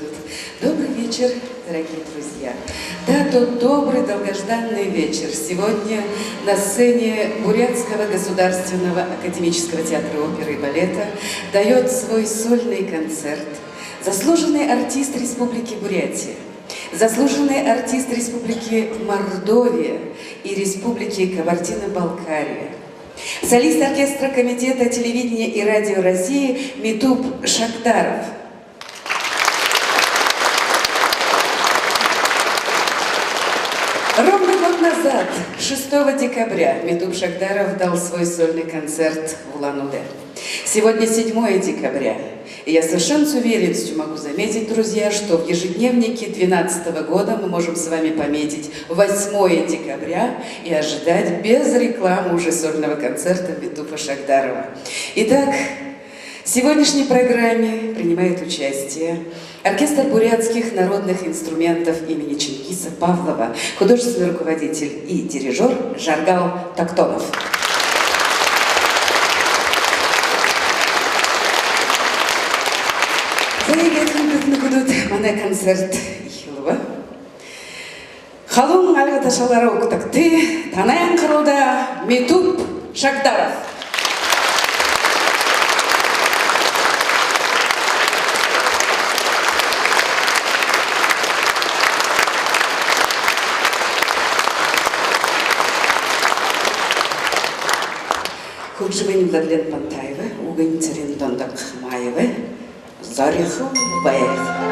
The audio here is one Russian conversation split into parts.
будут. Добрый вечер, дорогие друзья. Да, тот добрый, долгожданный вечер. Сегодня на сцене Бурятского государственного академического театра оперы и балета дает свой сольный концерт заслуженный артист Республики Бурятия, заслуженный артист Республики Мордовия и Республики Кабардино-Балкария, солист оркестра Комитета телевидения и радио России Митуп Шагдаров. Ровно год назад, 6 декабря, Митуп Шагдаров дал свой сольный концерт в Улан-Удэ. Сегодня 7 декабря. И я совершенно с уверенностью могу заметить, друзья, что в ежедневнике 2012 года мы можем с вами пометить 8 декабря и ожидать без рекламы уже сольного концерта Митупа Шагдарова. Итак, в сегодняшней программе принимает участие оркестр бурятских народных инструментов имени Чингиса Павлова, художественный руководитель и дирижер Жаргал Токтонов. Мана концерт Ихилова. Халун алга ташалары оқытықты, танаян қырылда Митуп Шагдаров. Хукшымен Владлен Пантаева, Угань Царин Дондак Хмаева, Зарихов Баев.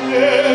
Yeah.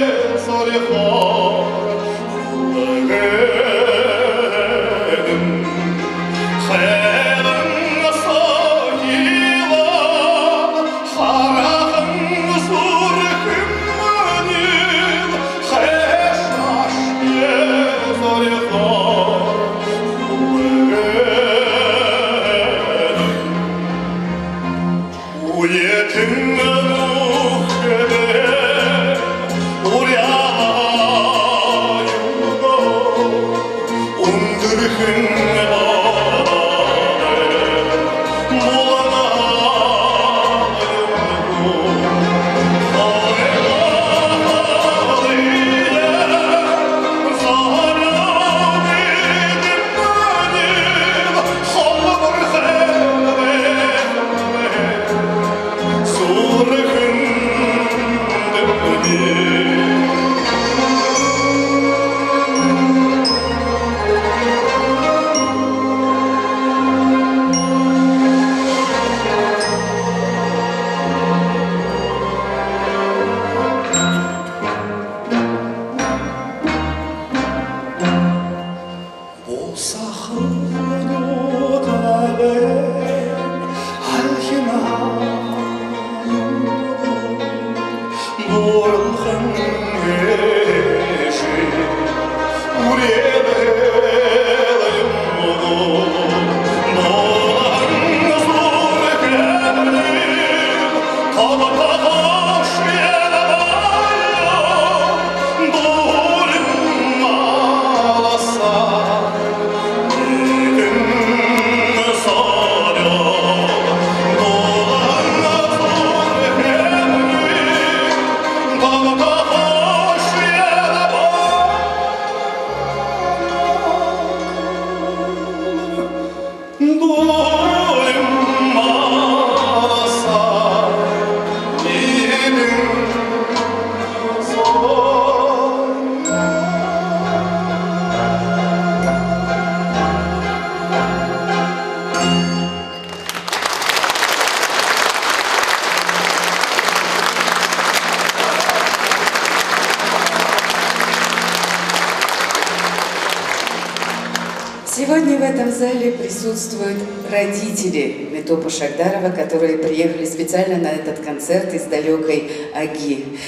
Сегодня в этом зале присутствуют родители Метопа Шагдарова, которые приехали специально на этот концерт из далекой Аги.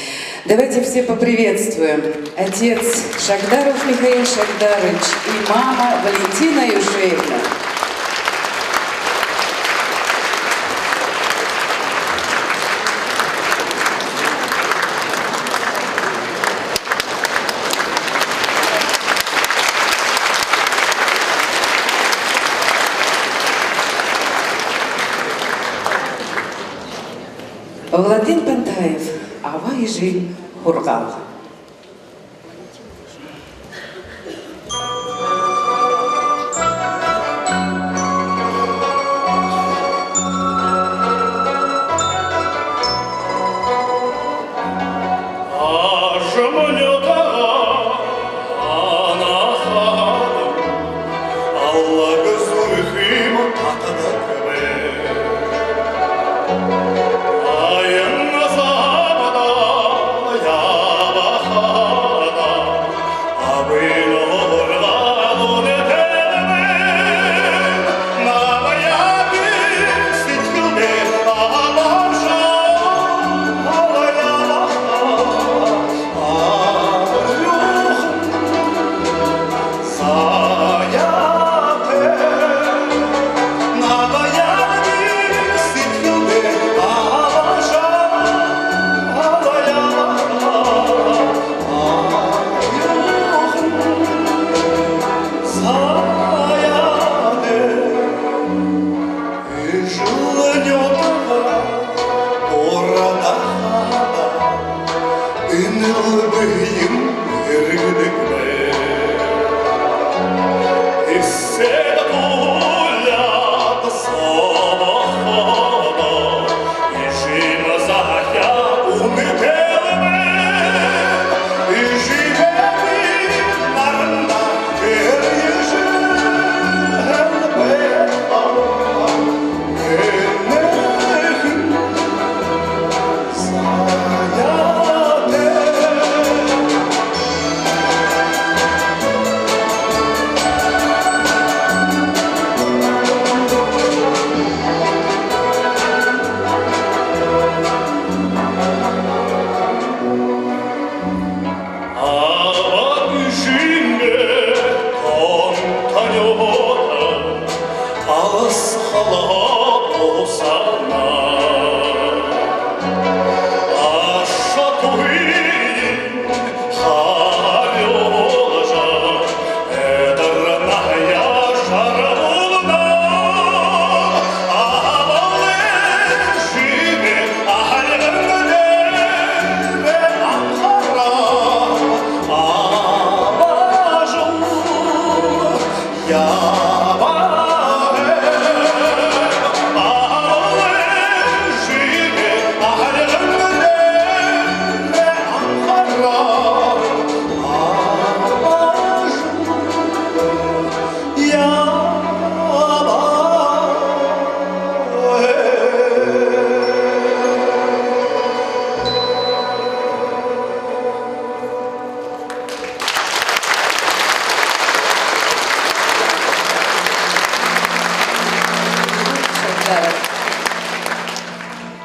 Давайте все поприветствуем. Отец Шагдаров Михаил Шагдарович и мама Валентина Юшеевна. Владимир Пантаев, Ава и Жизнь Хургал.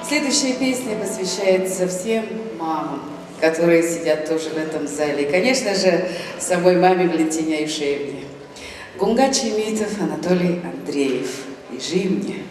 Следующая песня посвящается всем мамам, которые сидят тоже в этом зале. И, конечно же, самой маме Валентине Юшеевне. Гунга Чемитов, Анатолий Андреев. «Лежи мне».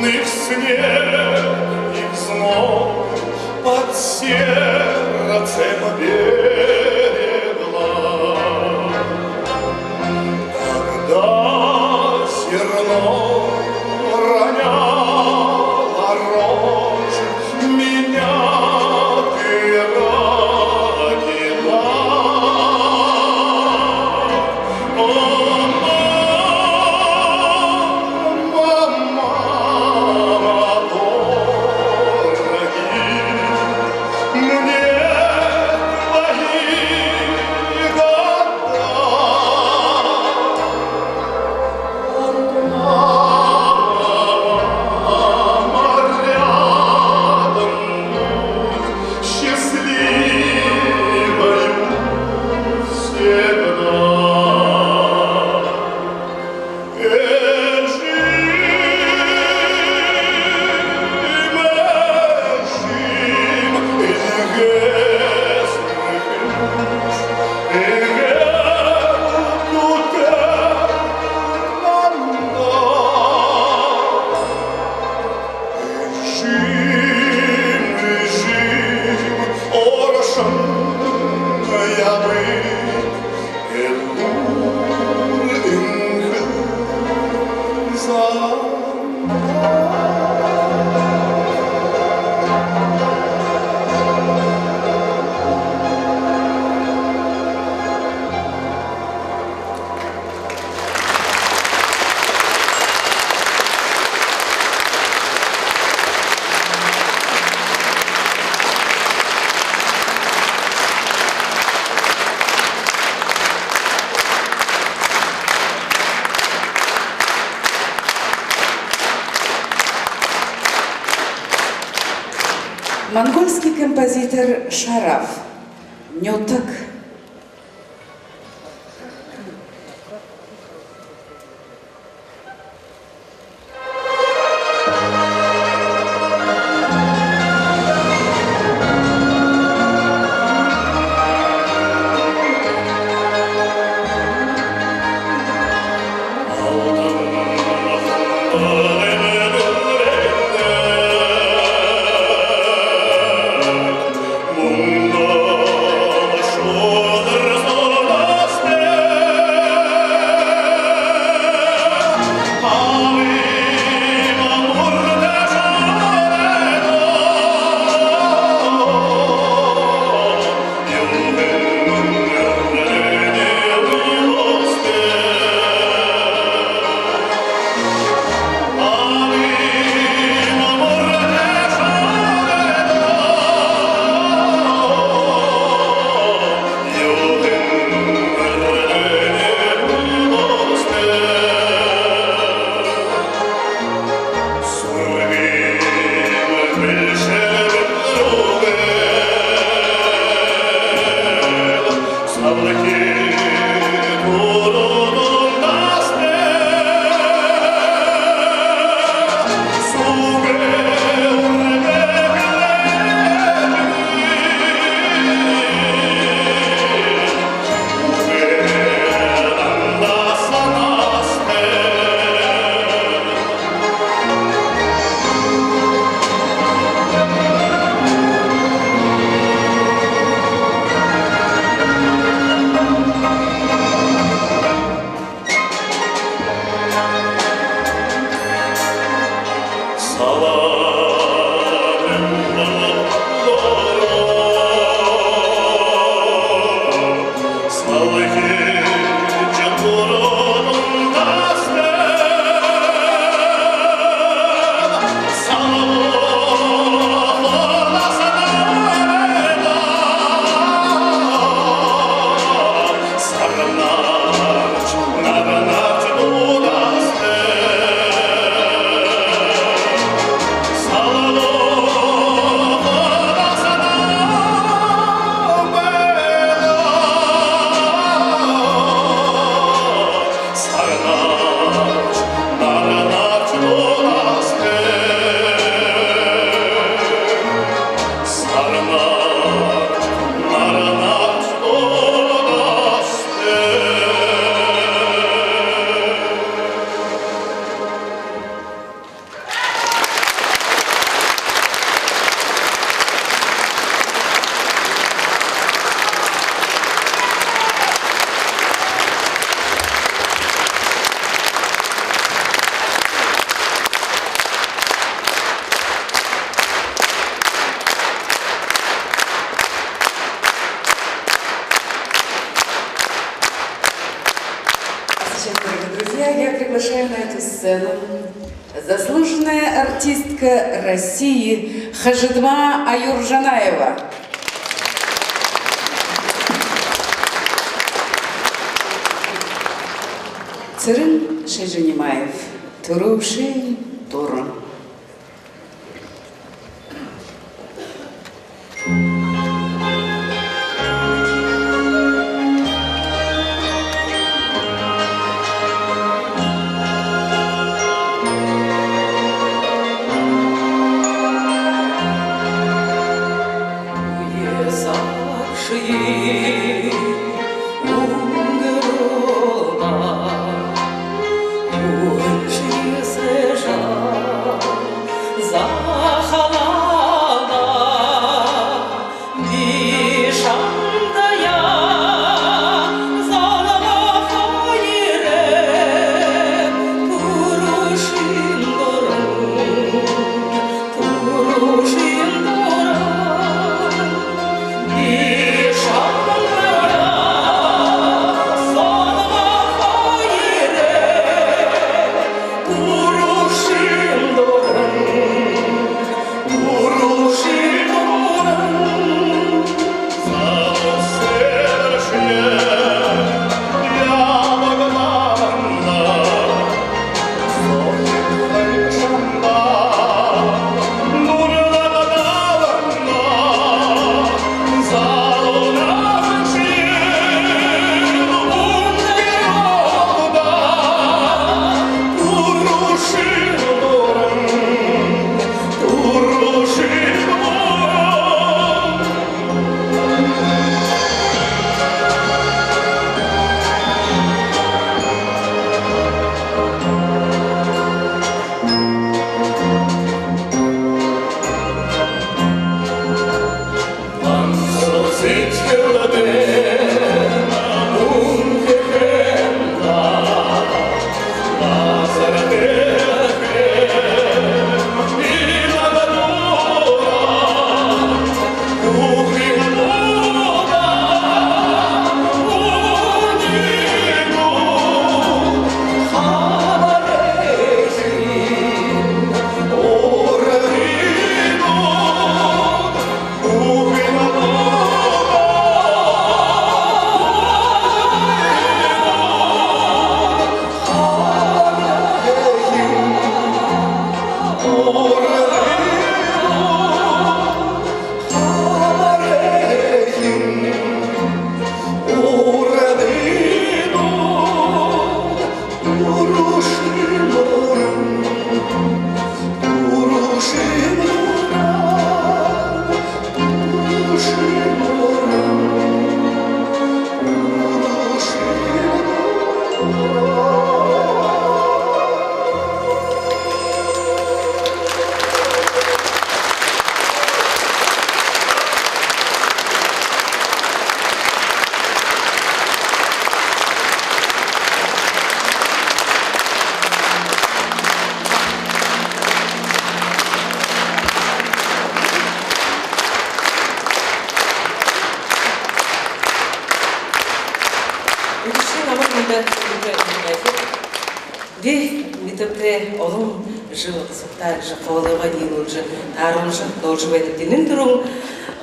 и в снег, и в зной под сердцем берегла. Когда зерно роняло рожь, меня ты родила. О, мама, дорогие, мне твои года. Мама рядом, счастливою всегда. Монгольский композитор Шараф, Нютак. приглашаю на эту сцену заслуженная артистка России Хажидма Аюржанаева. Цырын Шайжанимаев, Турушин Туру.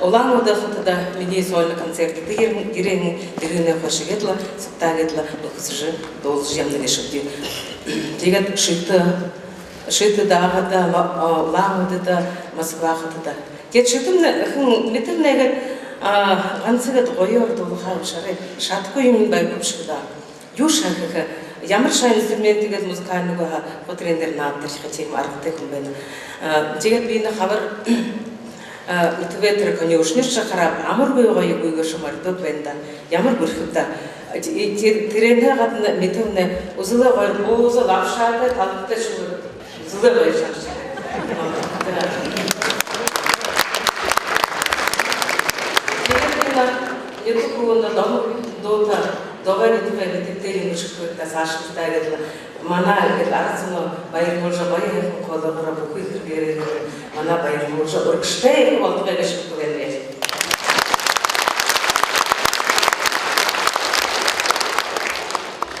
Улан-Удэ хотода миний сольный концерт дирен хошигетла субтагетла нөхөсжи должж ямны шипти. Тегат шиты дагада Улан-Удэ Москвахада. Тет шитымны митымнегет ганцыгат гойор долхам шары шатко юм бай көпшүда. Юшахха ямар шайн инструментигет музыкальныйга потрендер нааттыр хотим аргытыкым бен. Тегат бийне хабар Утветер конюшниш шахарап амургойго югуйго шумардот бенда ямар бүрхүдда тиренде гадна метевне узыла узы лавшада талыкта шумыр узыла байшаш ютуб кулунда дота довари тувели тетели мушкута сашистагетла мана арцуно байырможа байыр колобра букуйгыр бере мана байырможа оркштей болтуга гашып кугенде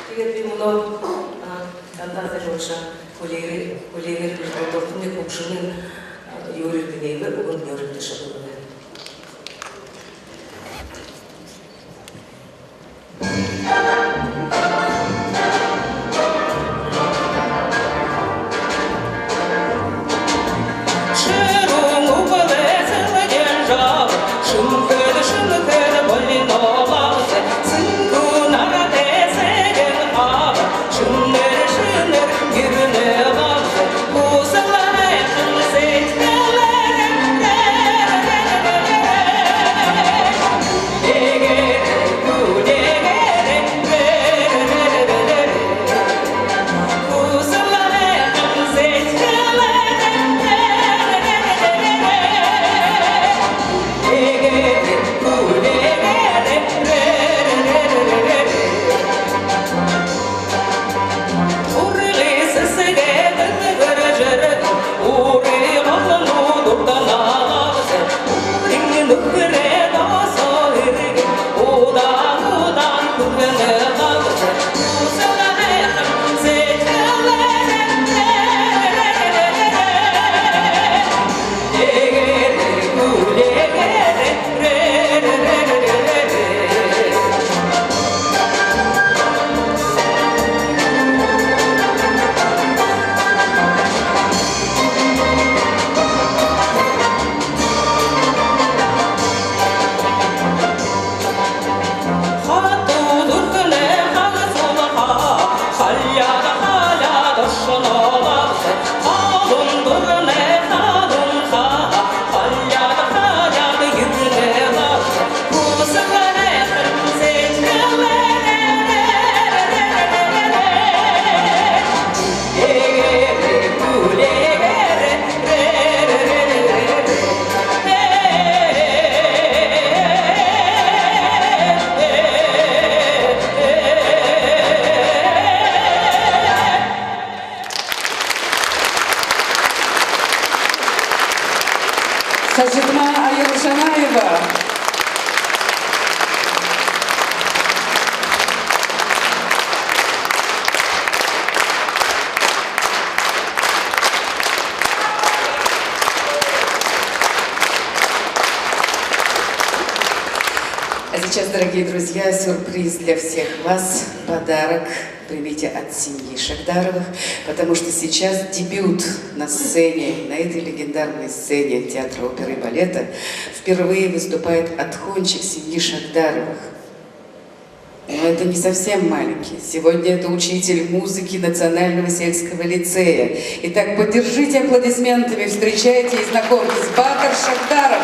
тиге бимуно антаза Коллегер Балтовтың көкшінің өрілдінегі бүгін өрілді шығылды. Сажитма Айылжанаева. А сейчас, дорогие друзья, сюрприз для всех вас. Подарок примите от семьи Шагдаровых, потому что сейчас дебют на сцене, на этой легендарной сцене театра оперы и балета впервые выступает отхончик семьи Шагдаровых. Но это не совсем маленький. Сегодня это учитель музыки Национального сельского лицея. Итак, поддержите аплодисментами, встречайте и знакомьтесь, Бакар Шагдаров.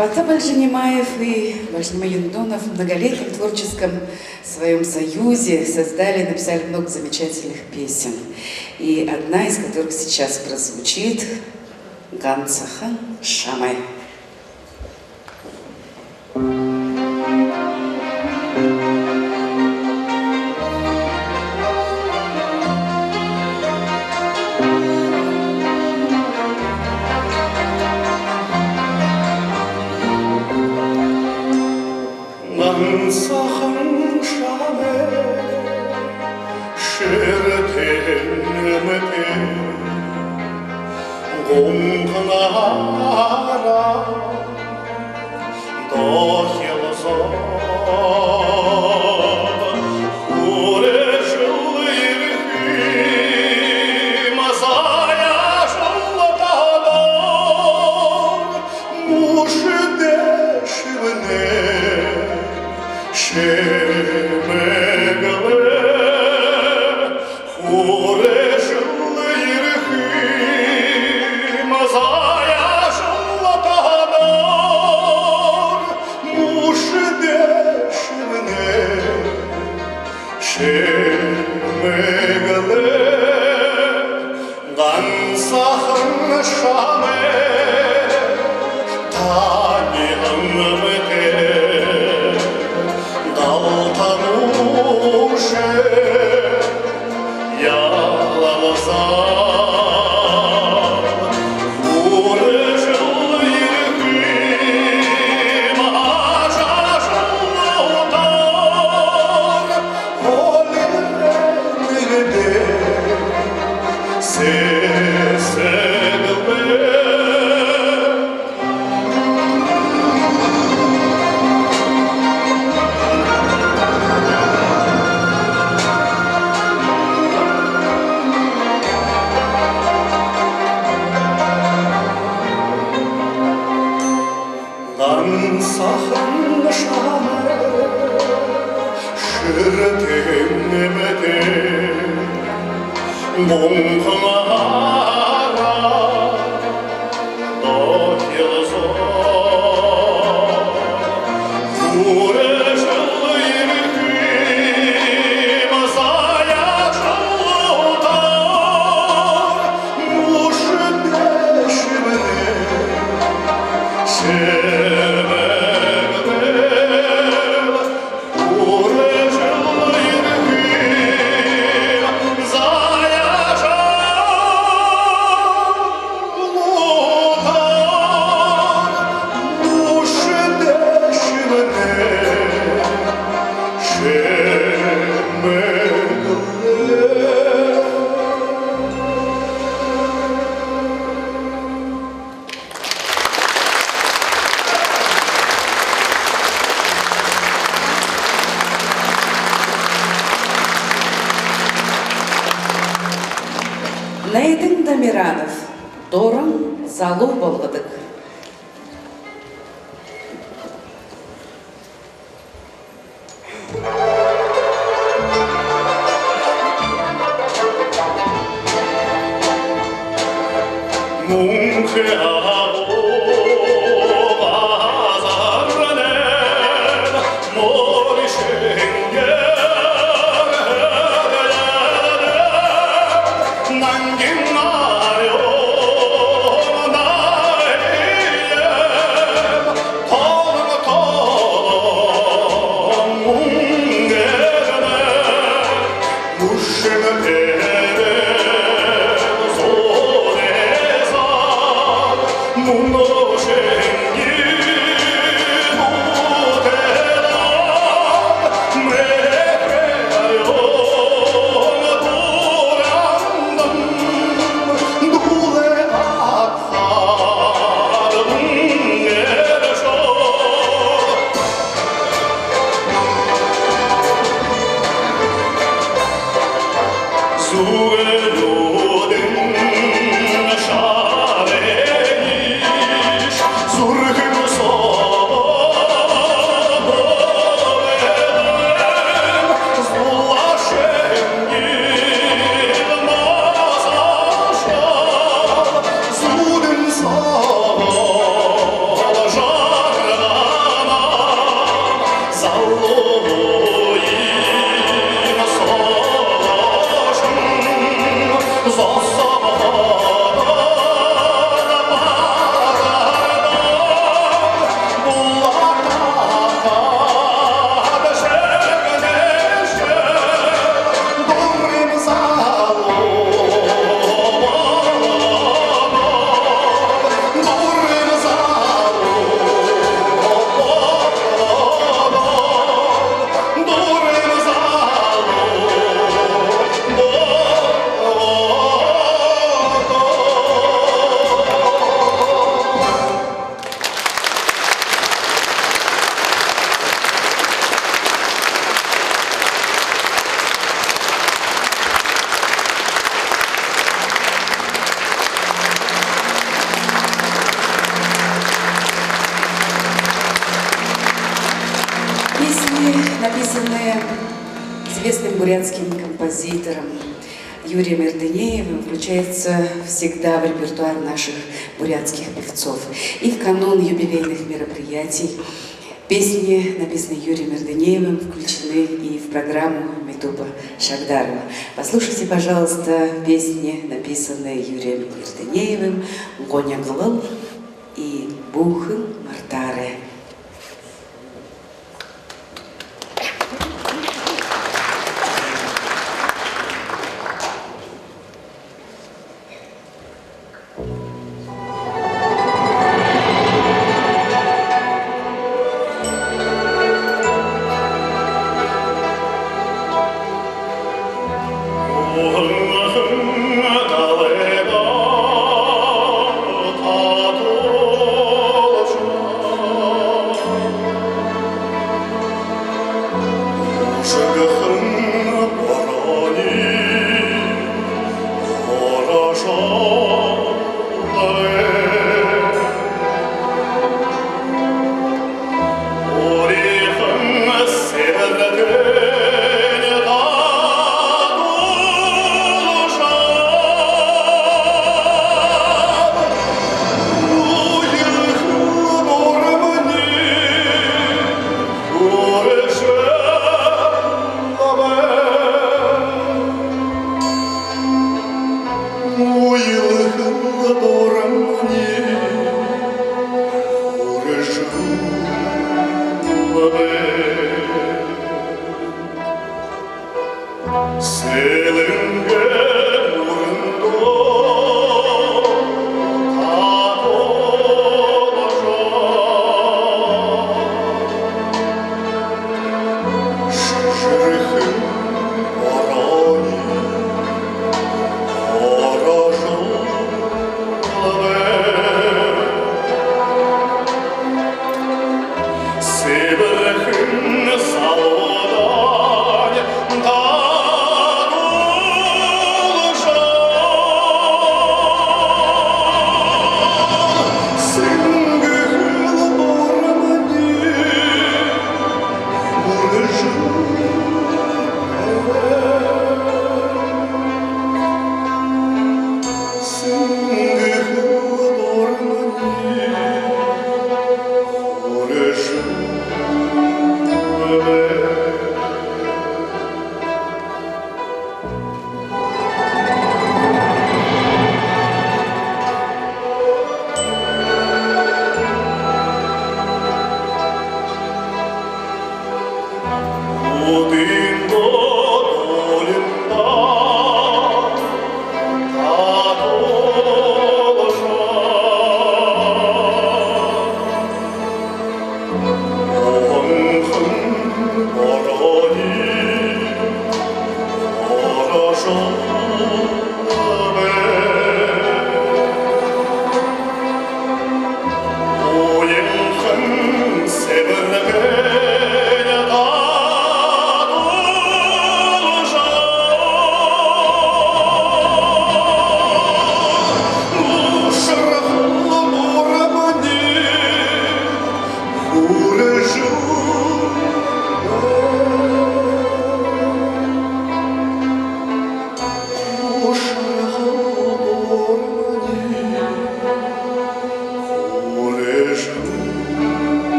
Батаб Альжанимаев и Бальшима Юндонов в многолетнем творческом своем союзе создали и написали много замечательных песен. И одна из которых сейчас прозвучит — «Ганцаха Шамай». Ганцахан Шамай шертенмете гонкнара дохилзо хурешылырхи мазая жолтадон мушдешвне Шемегале, хурешылырхи, мазая жолтадон, мушдешвне. Шемегале, ганцахан Шамай, танилмете. Алтануше ялаза хурешылырхи мажа жолтан холиренде сесегбе. Ганцахан Шамай шертенмете гонкнара дохилзо хурешылырхи мазая жолтан мушдешвне. Нейдин Дамиранов, Доран залу болдык. известным бурятским композитором Юрием Ирдынеевым включается всегда в репертуар наших бурятских певцов. И в канун юбилейных мероприятий песни, написанные Юрием Ирдынеевым, включены и в программу Метупа Шагдарова. Послушайте, пожалуйста, песни, написанные Юрием Ирдынеевым, «Гоня Глыл» и «Бухым Мартаре». Далеко та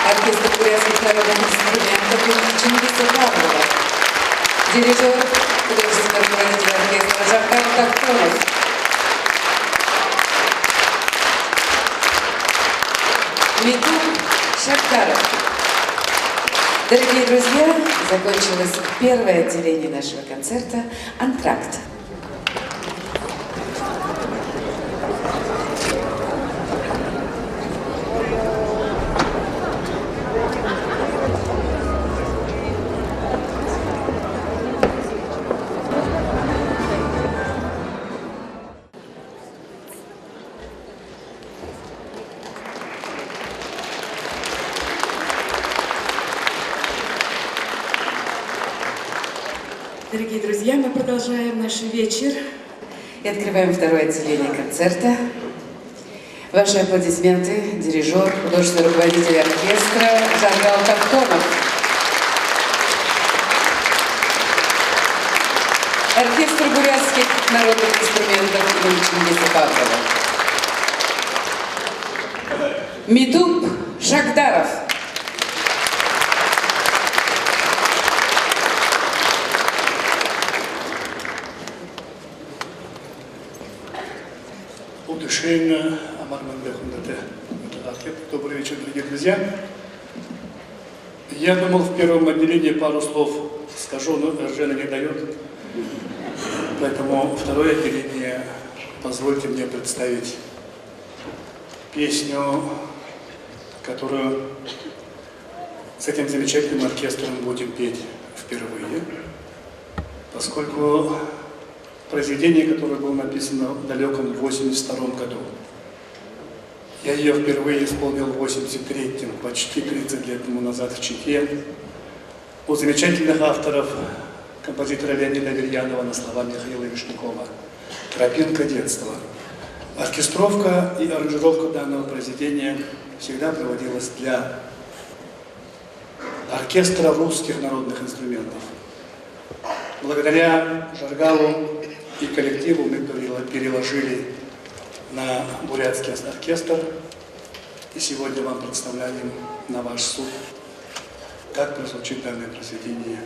Оркестр бурятских народных инструментов имени Чингиса Павлова. Дирижер, художественный руководитель оркестра Жакар Тахтонов. Миту Шахтаров. Дорогие друзья, закончилось первое отделение нашего концерта «Антракт». Дорогие друзья, мы продолжаем наш вечер и открываем второе отделение концерта. Ваши аплодисменты, дирижер, художественный руководитель оркестра Жакар Тахтонов. Оркестр бурятских народных инструментов имени Чингиса Павлова. Миту Шахтаров. Удушевно, добрый вечер, дорогие друзья. Я думал, в первом отделении пару слов скажу, но Жена не дает. Поэтому второе отделение позвольте мне представить песню, которую с этим замечательным оркестром будем петь впервые, поскольку произведение, которое было написано в далеком 1982 году. Я ее впервые исполнил в 1983-м, почти 30 лет тому назад в Чехии, у замечательных авторов, композитора Леонида Аверьянова на слова Михаила Вишнякова «Тропинка детства». Оркестровка и аранжировка данного произведения всегда проводилась для оркестра русских народных инструментов. Благодаря Жаргалу и коллективу мы переложили на бурятский оркестр, и сегодня вам представляем на ваш суд, как прозвучит данное произведение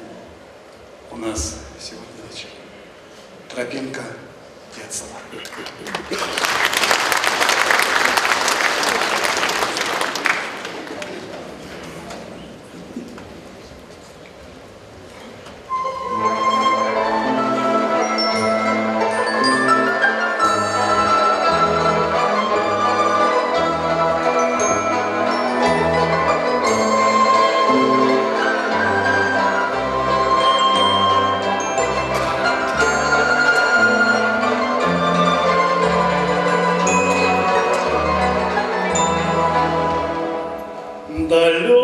у нас сегодня вечером. «Тропинка детства». далекого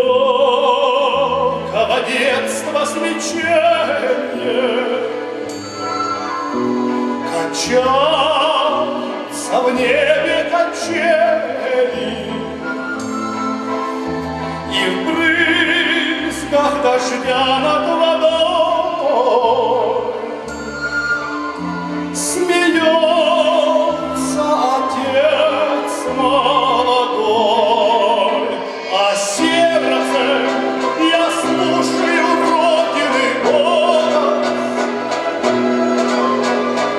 детства свечение качается в небе качели, и в брызгах дождя над водой смеется отец молодой, а сердцем я слушаю родины голос,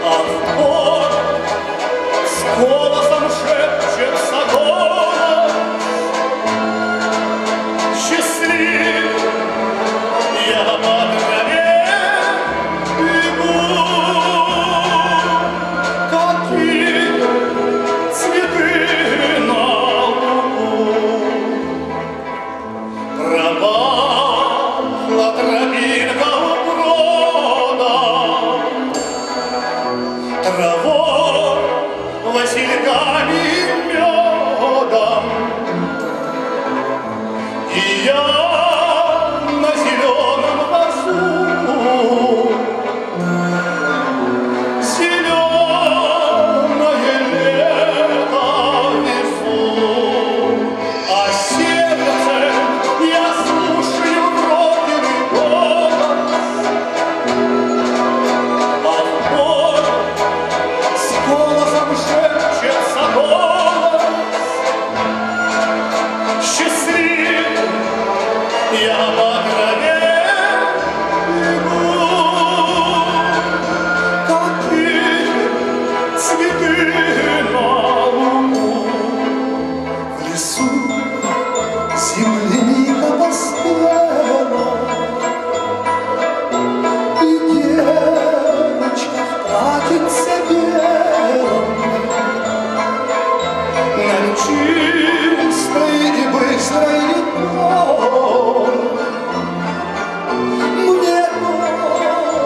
а в поле с голосом шепчется голос. Счастлив я по траве бегу, какие цветы на лугу. Пропахла тропинка у брода, травой, васильками и медом, и я на зеленом лозу зеленое лето везу, а сердцем я слушаю родины голос, а в поле с голосом шепчется голос. Счастлив я по траве бегу, какие цветы на лугу. В лесу земляника поспела, и девочка в платьице белом над чистой и быстрой рекой мне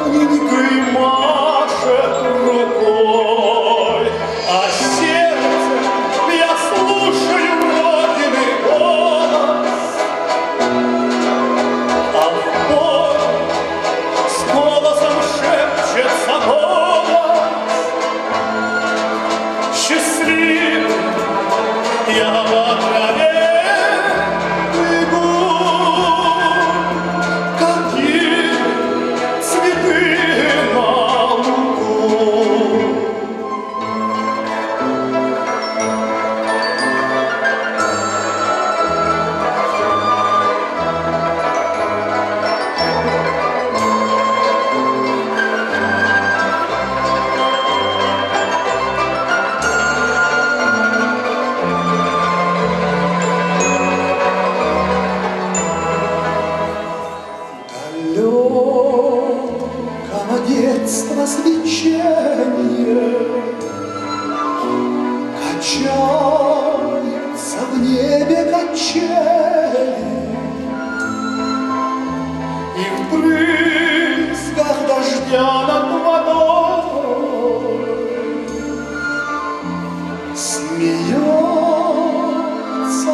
тоненькой машет рукой, а сердцем я слушаю родины голос, а в поле с голосом шепчется голос. Счастлив я по траве бегу, какие цветы на лугу. Далекого детства свечение качается в небе качели, и в брызгах дождя над водой смеется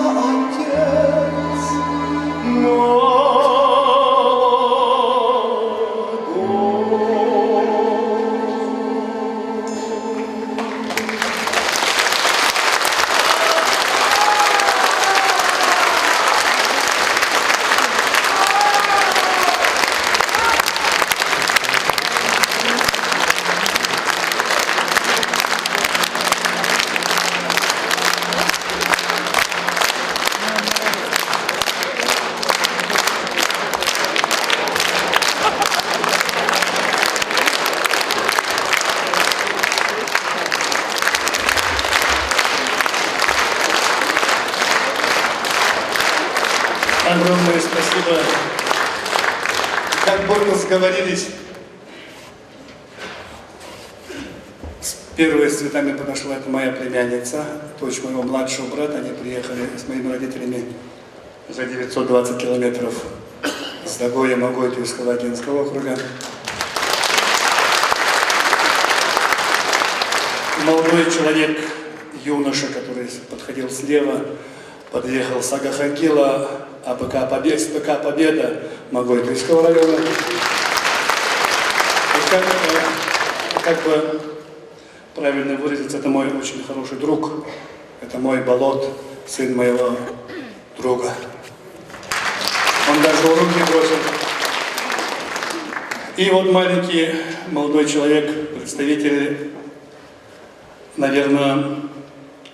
отец молодой. Огромное спасибо. Как больно сговорились. Первая с цветами подошла это моя племянница, дочь моего младшего брата. Они приехали с моими родителями за 920 километров с Дагоя Могойты из Калагинского округа. Молодой человек, юноша, который подходил слева, подъехал с Агахангила АПК «Победа» Могилевского района. И как бы правильно выразиться, это мой очень хороший друг, это мой Болот, сын моего друга. Он даже урок не бросил. И вот маленький молодой человек, представитель, наверное,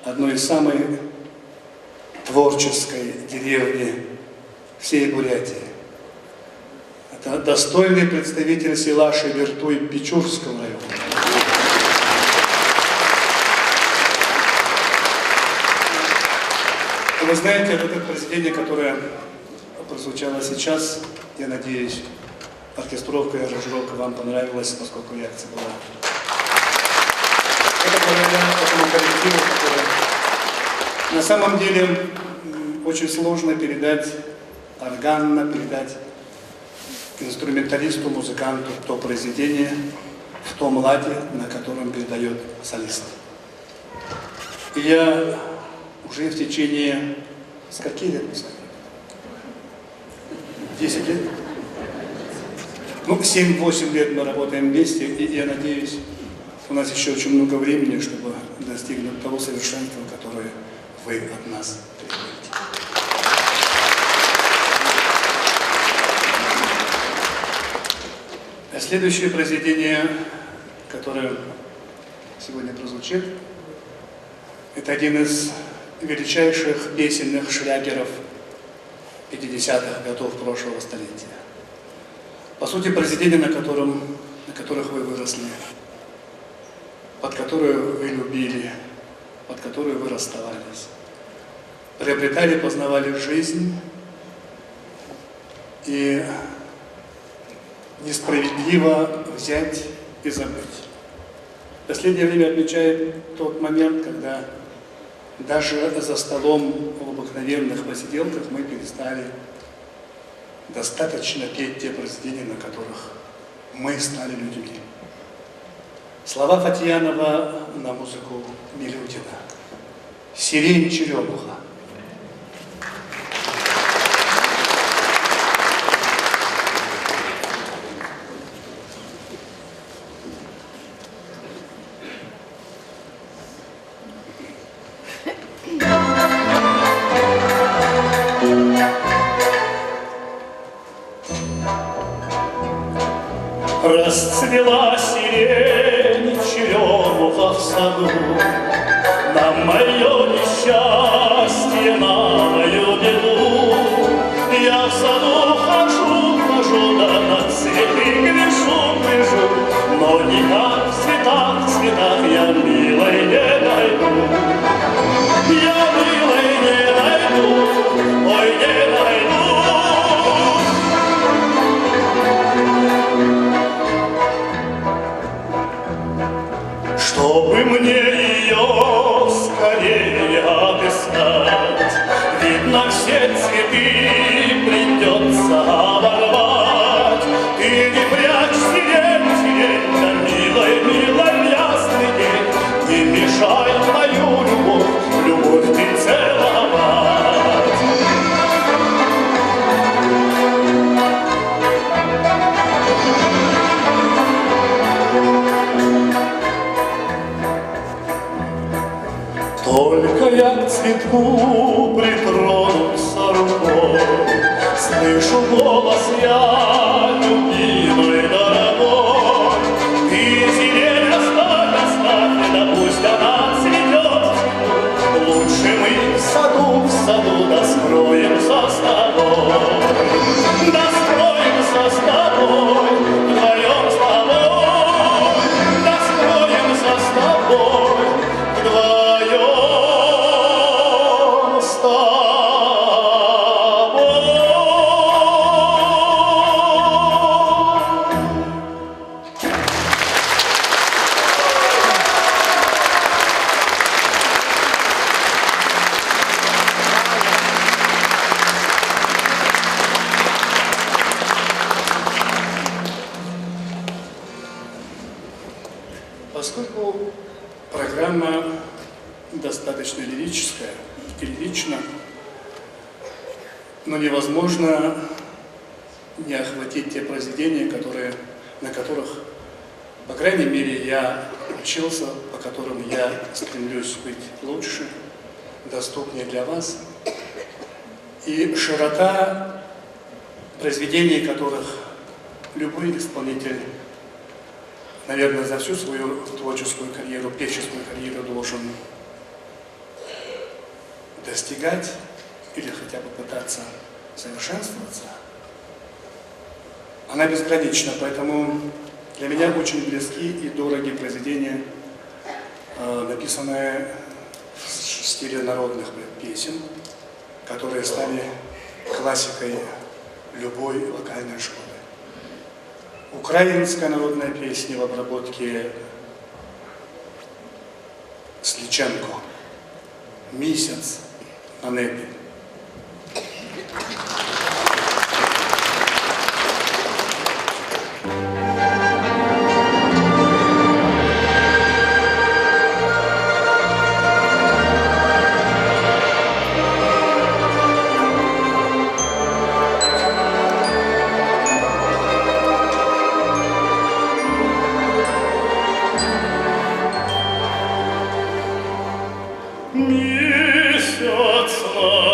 одной из самой творческой деревни всей Бурятии. Это достойный представитель села Шебертуй Печурского района. Вы знаете, это произведение, которое прозвучало сейчас, я надеюсь, оркестровка и аранжировка вам понравилась, поскольку реакция была. Это благодаря этому коллективу, который на самом деле очень сложно передать, органно передать инструменталисту, музыканту то произведение в том ладе, на котором передает солист. И я уже в течение, скольки лет, не знаю, 10 лет? Ну, 7-8 лет мы работаем вместе, и я надеюсь, у нас еще очень много времени, чтобы достигнуть того совершенства, которое вы от нас требуете. А следующее произведение, которое сегодня прозвучит, это один из величайших песенных шлягеров 50-х годов прошлого столетия. По сути, произведение, на которых вы выросли, под которое вы любили, под которое вы расставались, приобретали, познавали жизнь, и несправедливо взять и забыть. В последнее время отмечает тот момент, когда даже за столом в обыкновенных посиделках мы перестали достаточно петь те произведения, на которых мы стали людьми. Слова Фатьянова на музыку Милютина. Сирень черемуха. Расцвела сирень, черемуха в саду, на мое несчастье, на мою беду. Я в саду хожу, да на цветы гляжу, но никак в цветах я милой не найду. Я милой не найду, ой, не найду. Чтобы мне ее скорее отыскать, видно, все цветы придется оборвать. Ты не прячь сирень, да милой ясный день, не мешай мою любовь ты целовать. Только я к цветку притронуться рукой, слышу голос я, любимый, дорогой. Ты сирень оставь, да пусть она цветет. Лучше мы в саду, да скроемся с тобой. Да скроемся с тобой, вдвоем с тобой. Да скроемся с тобой, вдвоем. Поскольку программа достаточно лирическая и лирична, но невозможно не охватить те произведения, на которых, по крайней мере, я учился, по которым я стремлюсь быть лучше, доступнее для вас. И широта произведений, которых любой исполнитель, наверное, за всю свою творческую карьеру, певческую карьеру должен достигать или хотя бы пытаться совершенствоваться, она безгранична. Поэтому для меня очень близки и дороги произведения, написанные в стиле народных песен, которые стали классикой любой вокальной школы. Украинская народная песня в обработке Сличенко «Місяць на небі». Месяц на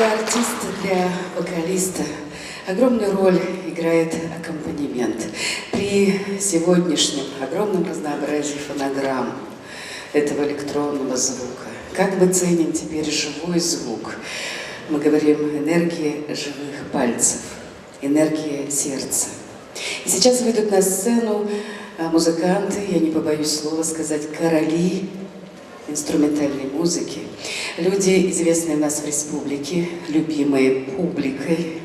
Для артиста, для вокалиста огромную роль играет аккомпанемент. При сегодняшнем огромном разнообразии фонограмм этого электронного звука, как мы ценим теперь живой звук, мы говорим энергия живых пальцев, энергия сердца. И сейчас выйдут на сцену музыканты, я не побоюсь слова сказать, короли инструментальной музыки, люди, известные у нас в республике, любимые публикой,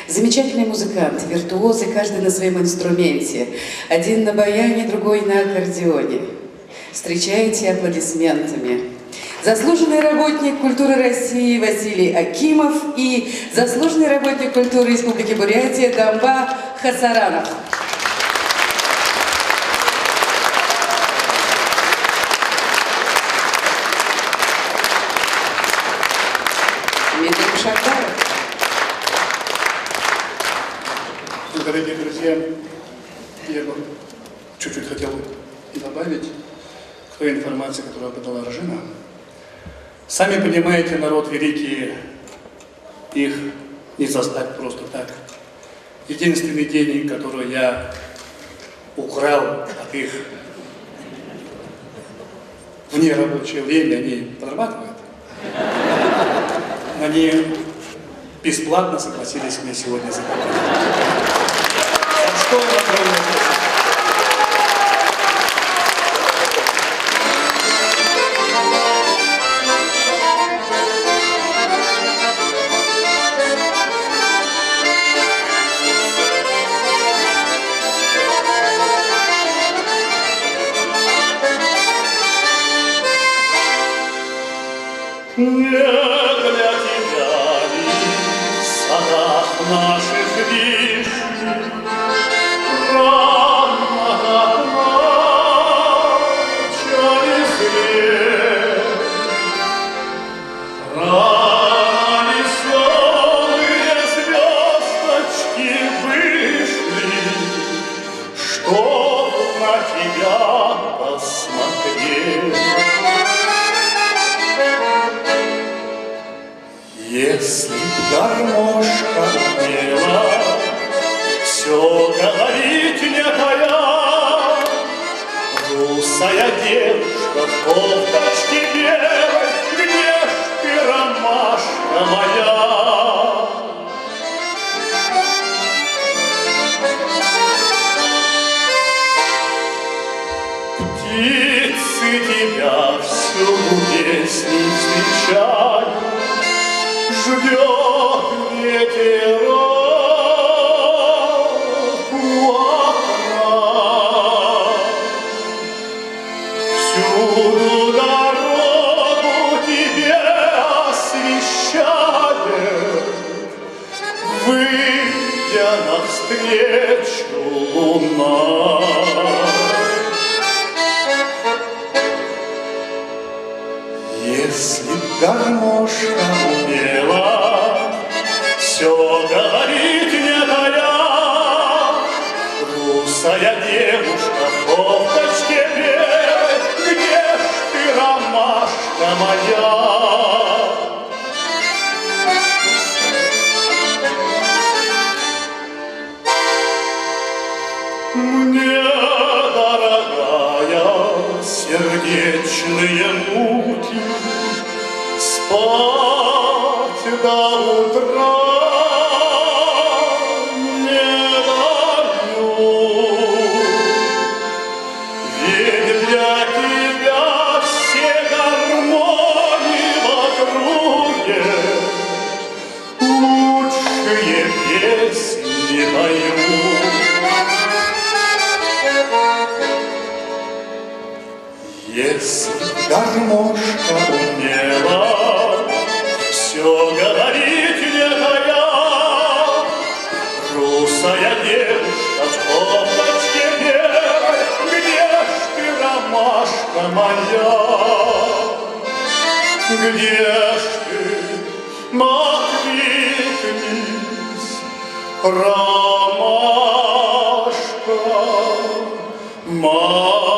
замечательные музыканты, виртуозы, каждый на своем инструменте, один на баяне, другой на аккордеоне. Встречайте аплодисментами заслуженный работник культуры России Василий Акимов и заслуженный работник культуры Республики Бурятия Дамба Хасаранов. Митрофан Шахтаров. Дорогие друзья, я бы чуть-чуть хотел добавить к той информации, которую подала Рожина. Сами понимаете, народ великий, их не застать просто так. Единственный денег, который я украл от их в нерабочее время, они подрабатывают. Они бесплатно согласились мне сегодня заплатить. За что им огромное спасибо. Не для тебя ли в садах наших вишен рано как начали свет, рано веселые звездочки вышли, чтоб на тебя посмотреть. Если б гармошка умела все говорить не тая, русая девушка в кофточке белой, где ж ты, ромашка моя? Птицы тебя всюду песней встречают, ждет ветерок у окна. Всюду дорогу тебе освещает, выйдя навстречу луна. Если б гармошка умела все говорить не тая, русая девушка в кофточке белой, где ж ты, ромашка моя? Мне, дорогая, сердечные муки спать до утра не даю. Ведь для тебя все гармонии в округе лучшие песни пою. Если б гармошка умела все говорить не тая, русая девушка в кофточке белой, где ж ты, ромашка моя? Где ж ты, откликнись, ромашка моя?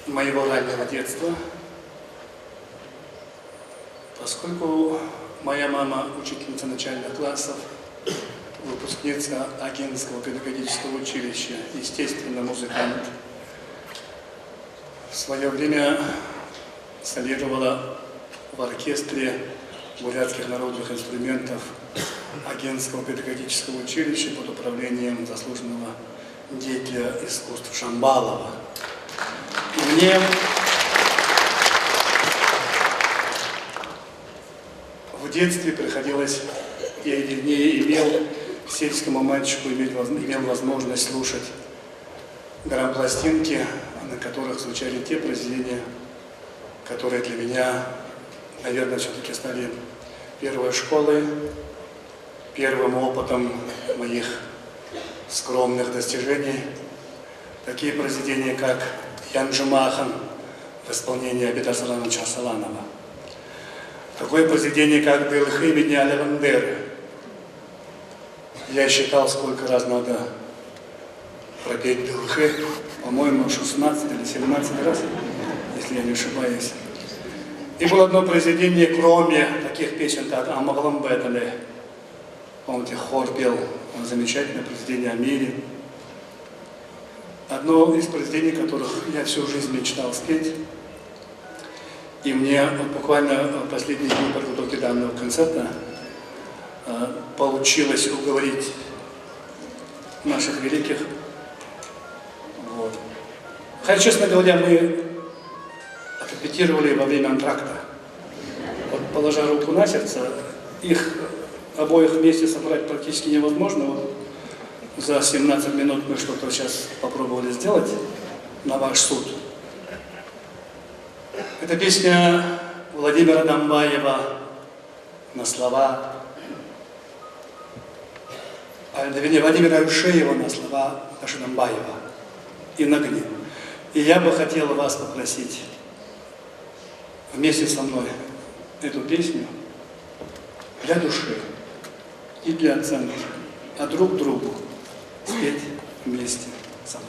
моего раннего детства, поскольку моя мама учительница начальных классов, выпускница Агинского педагогического училища, естественно, музыкант, в свое время солировала в оркестре бурятских народных инструментов Агинского педагогического училища под управлением заслуженного деятеля искусств Шамбалова. И мне в детстве приходилось, я вернее имел сельскому мальчику имел возможность слушать грампластинки, на которых звучали те произведения, которые для меня, наверное, все-таки стали первой школой, первым опытом моих скромных достижений. Такие произведения, как «Янджимахан» в исполнении Абида Сарановича Саланова. Такое произведение, как «Дылхы меня Левандеры». Я считал, сколько раз надо пропеть «Дылхы», по-моему, 16 или 17 раз, если я не ошибаюсь. И было одно произведение, кроме таких песен, как «Амагламбетале». Помните, хор пел замечательное произведение о мире. Одно из произведений, которых я всю жизнь мечтал спеть. И мне вот буквально в последние дни подготовки данного концерта получилось уговорить наших великих. Вот. Хотя, честно говоря, мы отрепетировали во время антракта. Вот, положа руку на сердце, их обоих вместе собрать практически невозможно. Вот за 17 минут мы что-то сейчас попробовали сделать на ваш суд. Это песня Владимира Домбаева на слова, вернее, Владимира Ушеева на слова Даши Домбаева и на гнев. И я бы хотел вас попросить вместе со мной эту песню для души и для оценки, а друг другу спеть вместе со мной.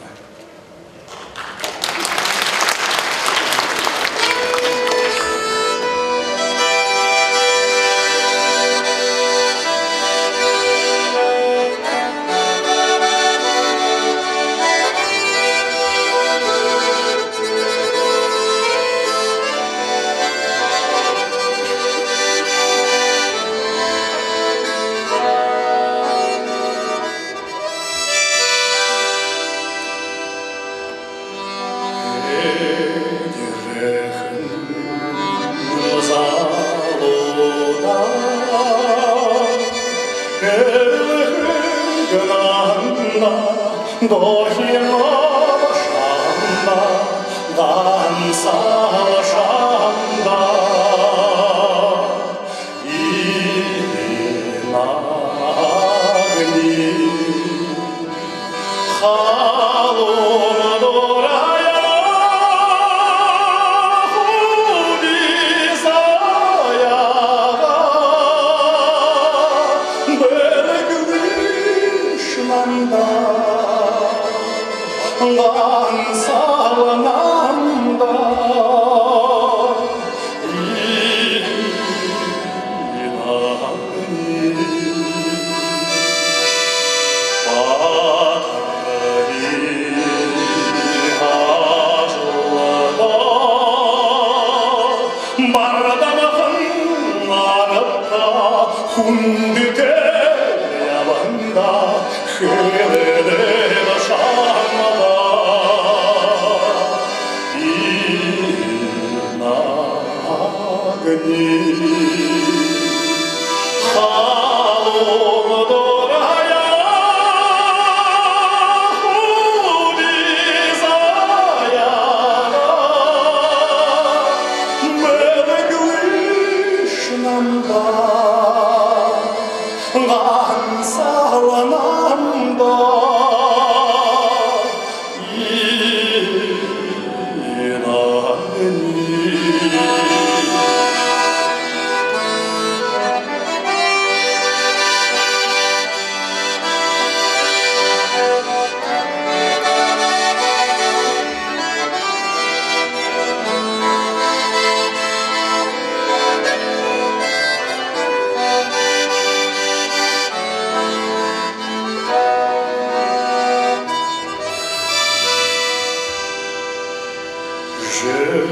жил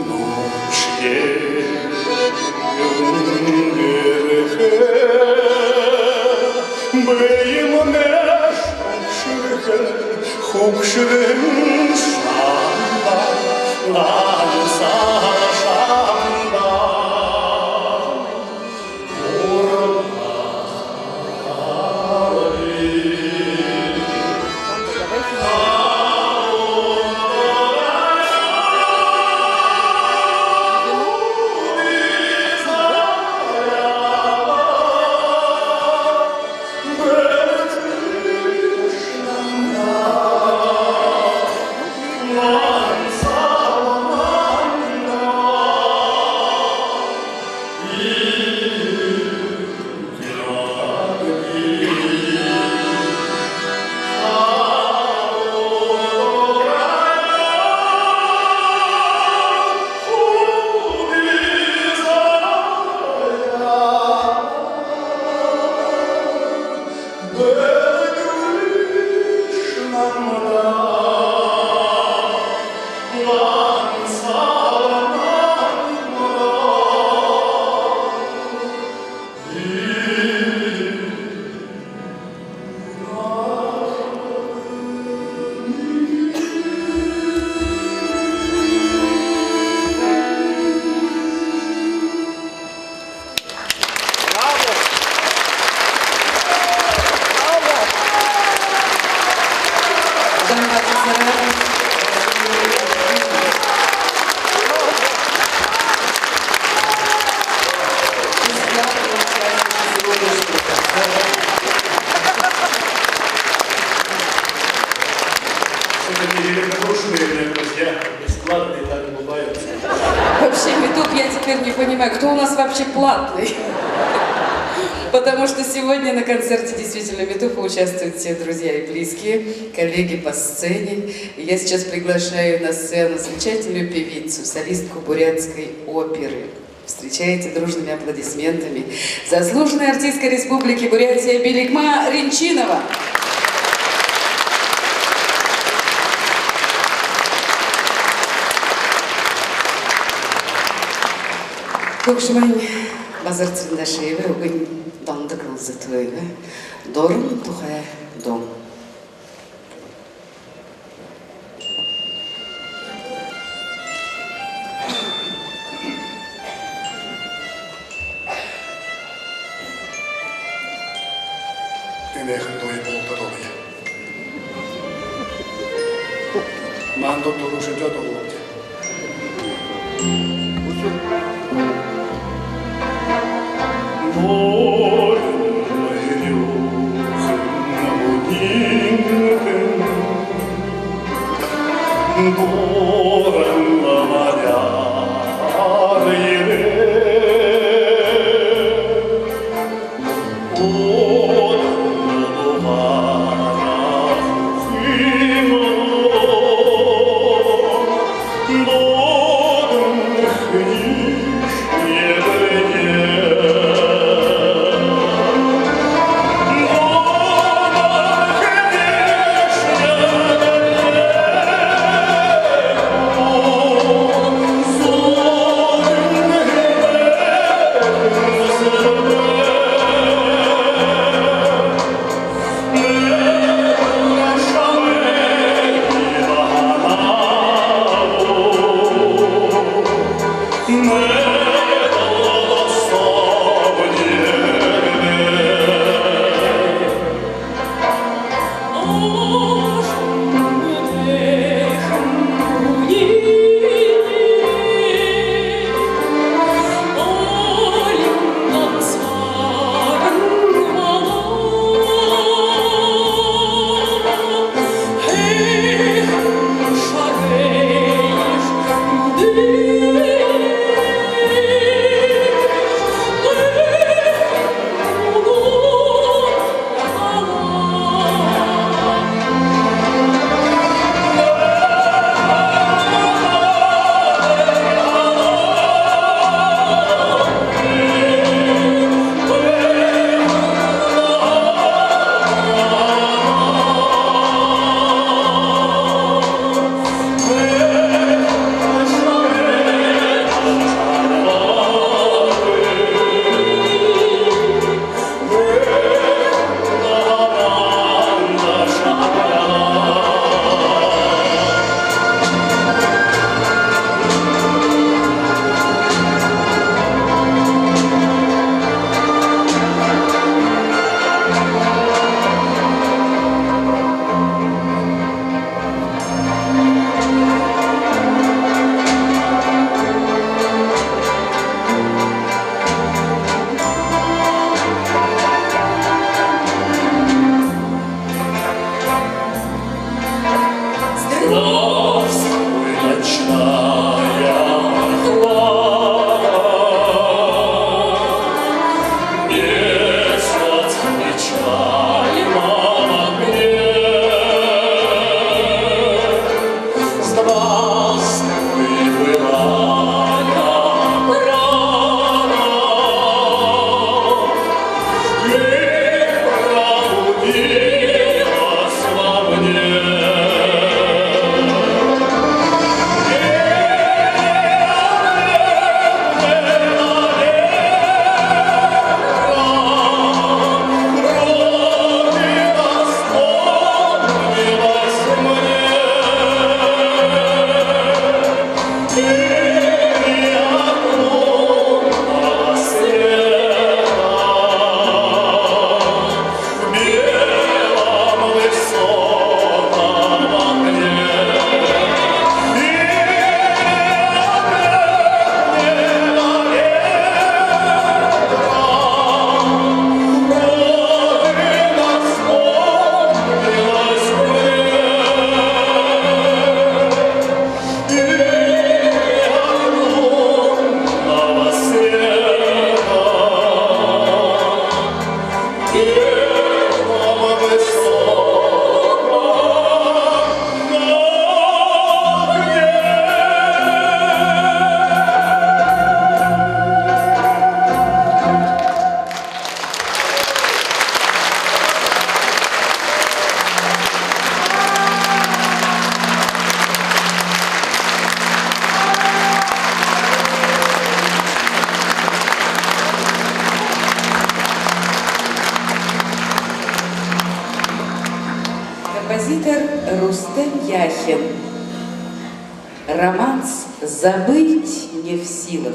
ночью Быйым неш хукшырын шанда, ланса шанда. Бесплатные так улыбаются. Вообще, Митуп, я теперь не понимаю, кто у нас вообще платный? Потому что сегодня на концерте действительно Митупа участвуют все друзья и близкие, коллеги по сцене. И я сейчас приглашаю на сцену замечательную певицу, солистку бурятской оперы. Встречайте дружными аплодисментами заслуженная артистка Республики Бурятия Беликма Ринчинова. Көкшімайын базар ціндашеві үгін донды қылзы тойғы, дорын тұхая дон. Тенехан той болта долия. Мандо туруши жото болте. Яхин. Романс забыть не в силах.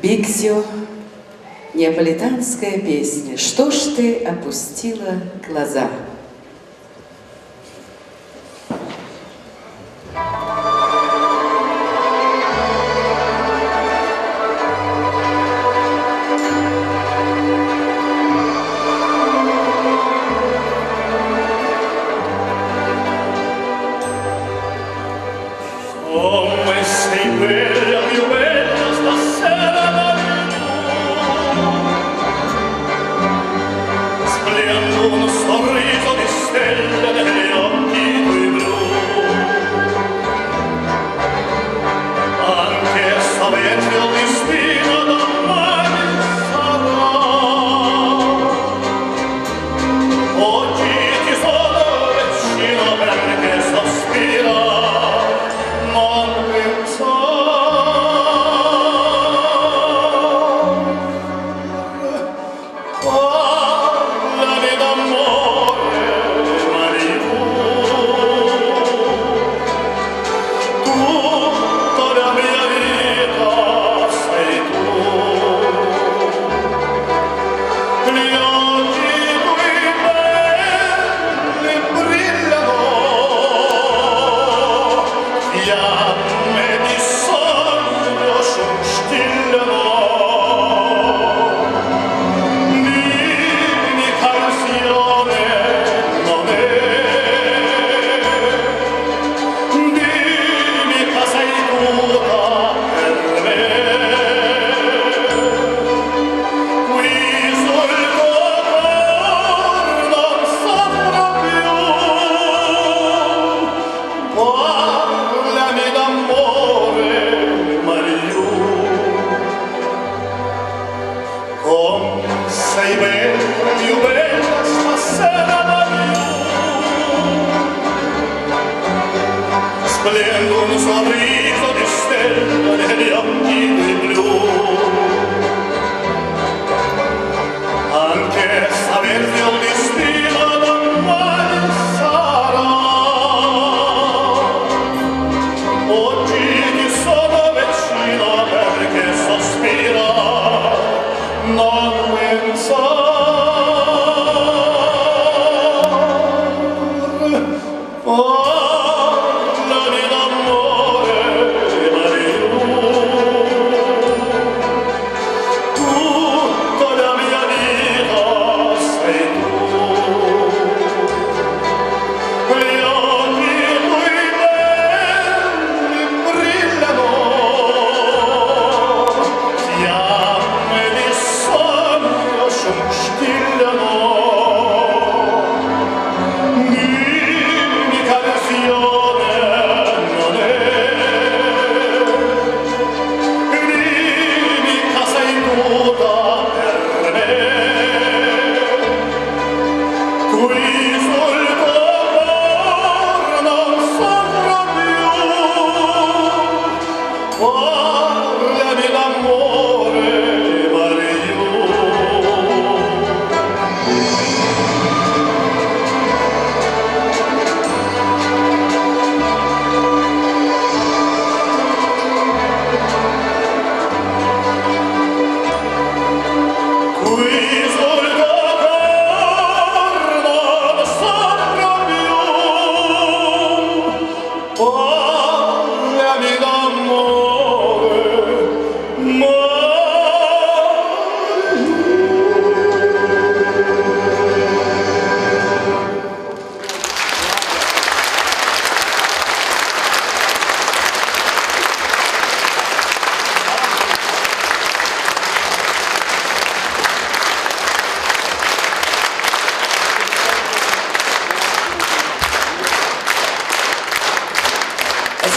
Биксио, неаполитанская песня. Что ж ты опустила глаза? Come sei bella, più bella stasera Splendo un sorriso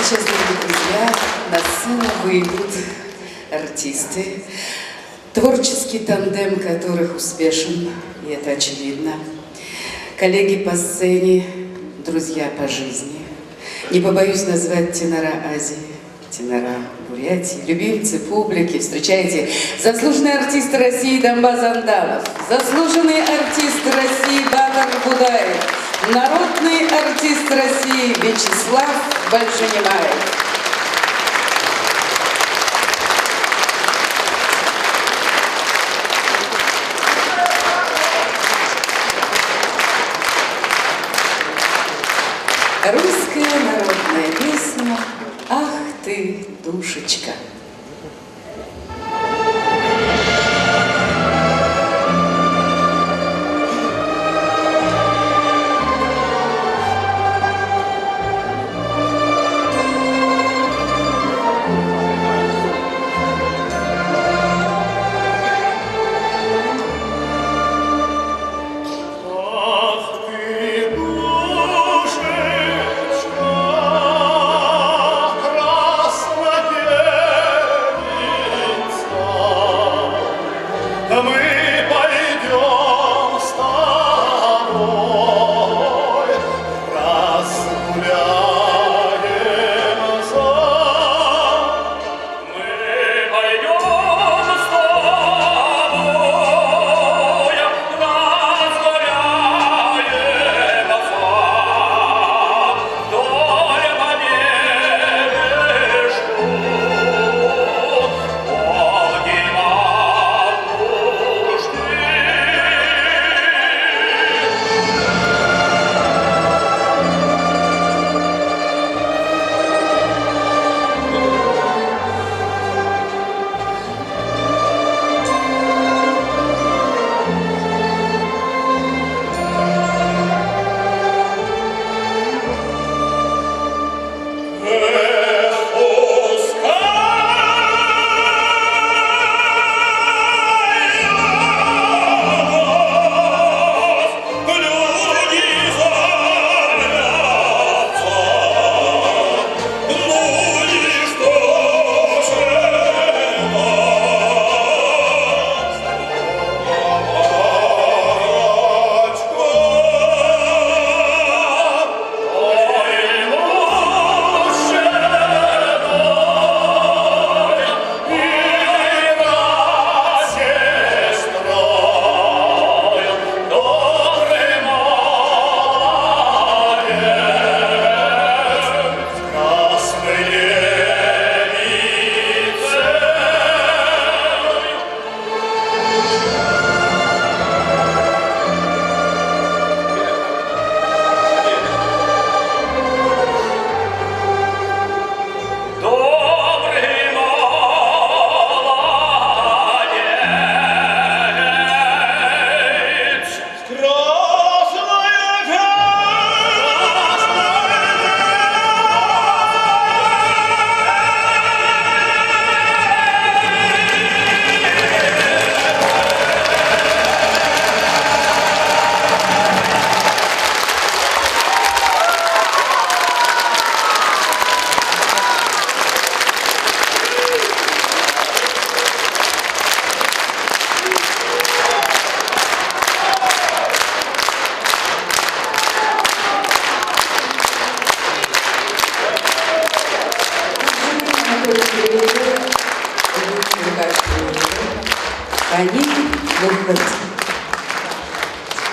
сейчас, дорогие друзья, на сцену выйдут артисты, творческий тандем которых успешен, и это очевидно. Коллеги по сцене, друзья по жизни. Не побоюсь назвать тенора Азии, тенора Бурятии, любимцы публики. Встречайте, заслуженный артист России Донбасс Андалов, заслуженный артист России Батар Будаев, народный артист России Вячеслав Большенемаев. Русская народная песня «Ах ты, душечка».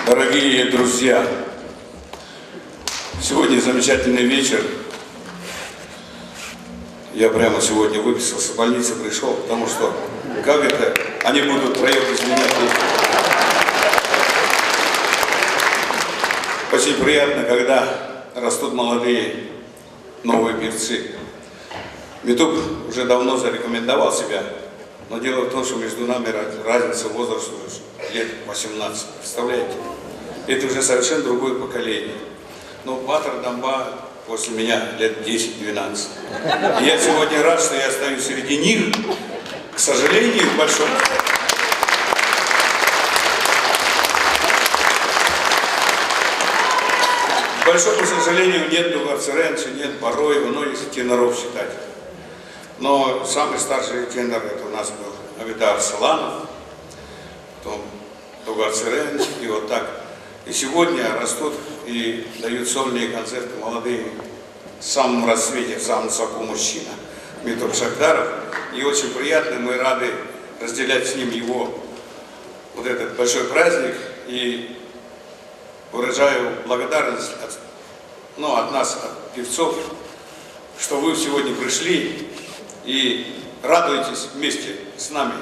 Дорогие друзья, сегодня замечательный вечер. Я прямо сегодня выписался в больнице, пришел, потому что как это, они будут втроем без меня. Очень приятно, когда растут молодые новые певцы. Митуп уже давно зарекомендовал себя, но дело в том, что между нами разница в возрасте лет 18. Представляете? Это уже совершенно другое поколение. Но Батар Дамба после меня лет 10-12. И я сегодня рад, что я остаюсь среди них. К сожалению, большому. К большому сожалению, нет Дугар-Церенца, нет Бароева, но если теноров считать. Но самый старший тенор это у нас был Авидар Саланов, потом Дугар-Церенц, и вот так. И сегодня растут и дают сольные концерты молодые, в самом рассвете, в самом соку мужчина, Митуп Шахдаров. И очень приятно, мы рады разделять с ним его вот этот большой праздник. И выражаю благодарность от нас, от певцов, что вы сегодня пришли и радуетесь вместе с нами.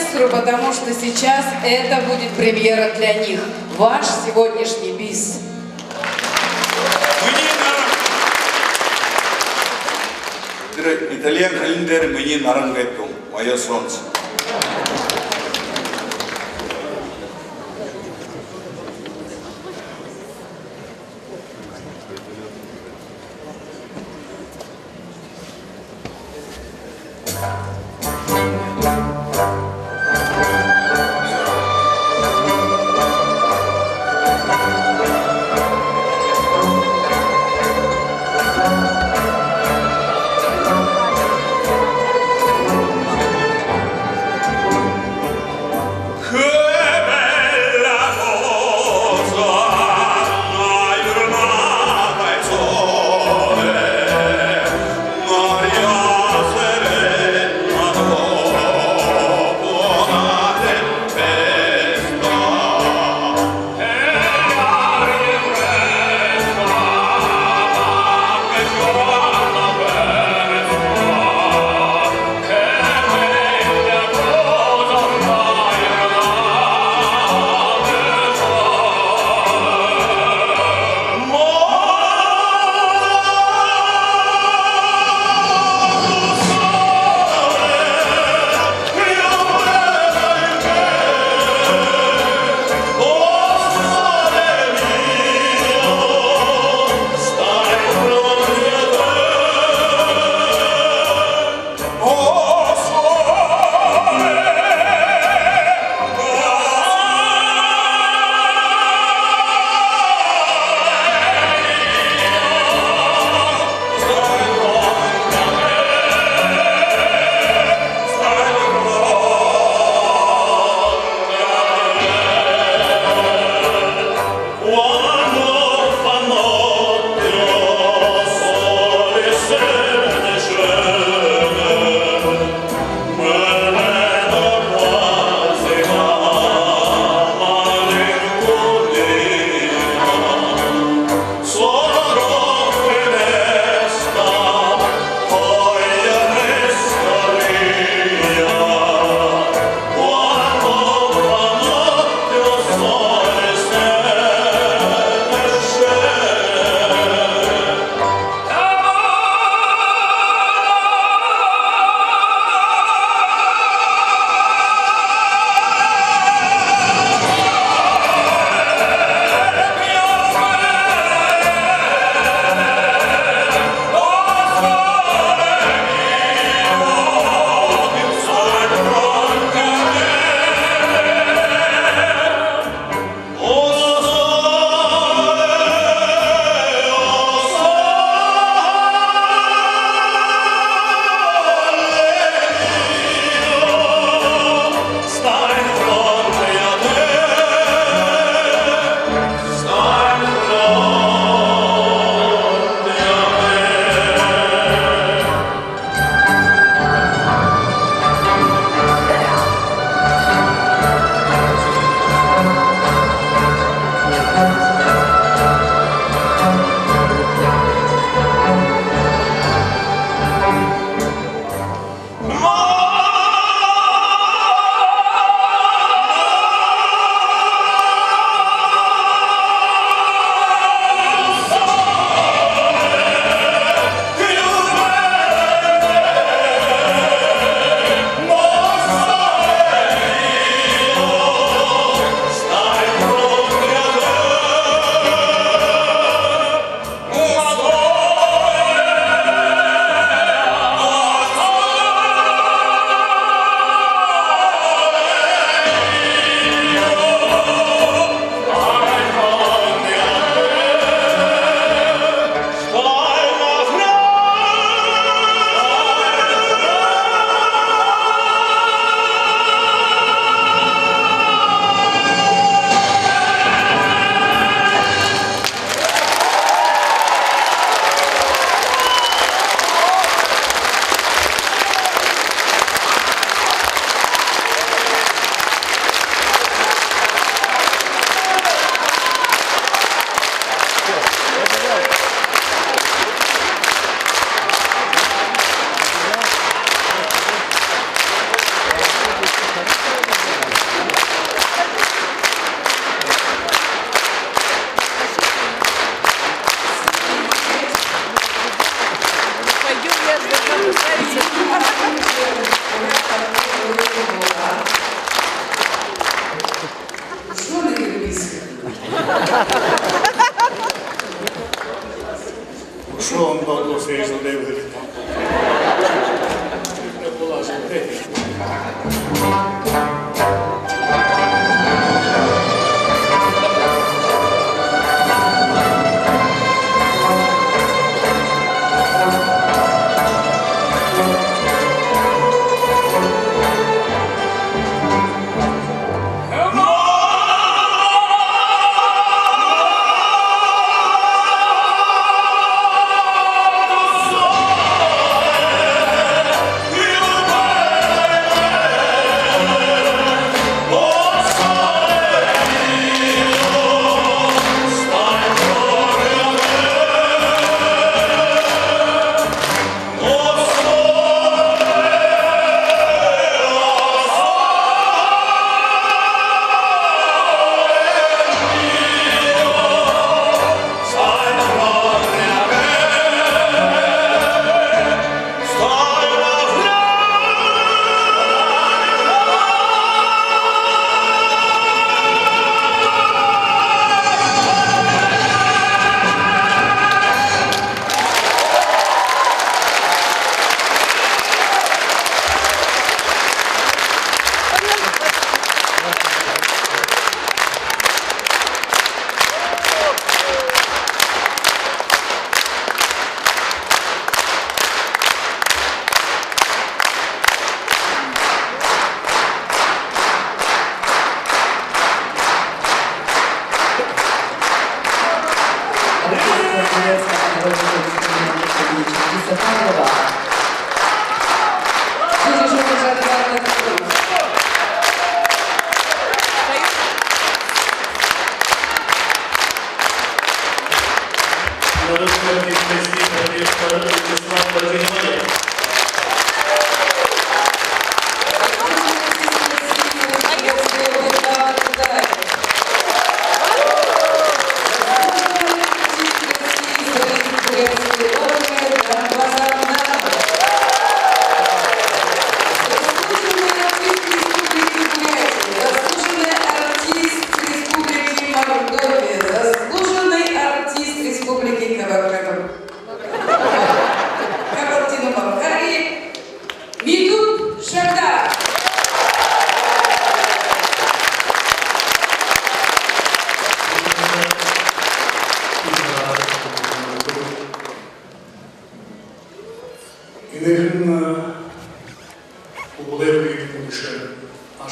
маэстру, потому что сейчас это будет премьера для них. Ваш сегодняшний бис. Итальян календарь мне нарангайту, мое солнце.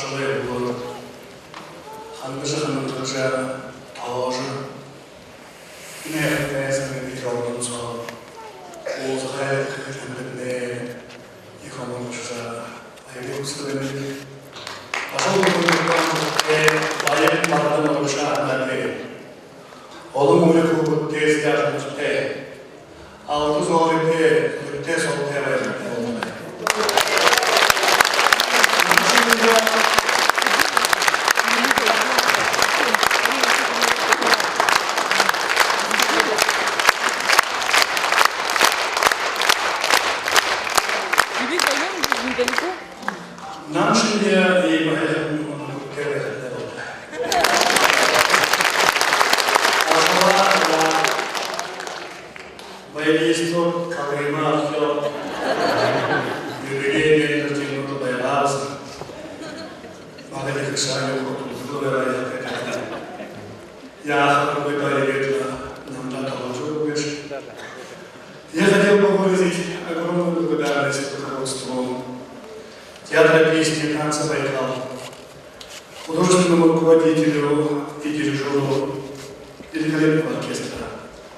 пожилой город. Хангажахан тоже. Не видел Узгай, Хэмбэдне, Ихомонча, Айвусвэни. Пошел бы Баян Мардан Роша Наде. Олум Улику Тез Дяжмусте. Алтуз Олипе, Тез Олтевэ. Нашиня и воеводство Калима, юбилейный Картину Байраз, Маленький Ксанию, я какой-то ветра нам датал уже. Я хотел бы выразить огромную благодарность руководству театра песни «Танца Байкал», художественному руководителю и дирижеру великолепного оркестра,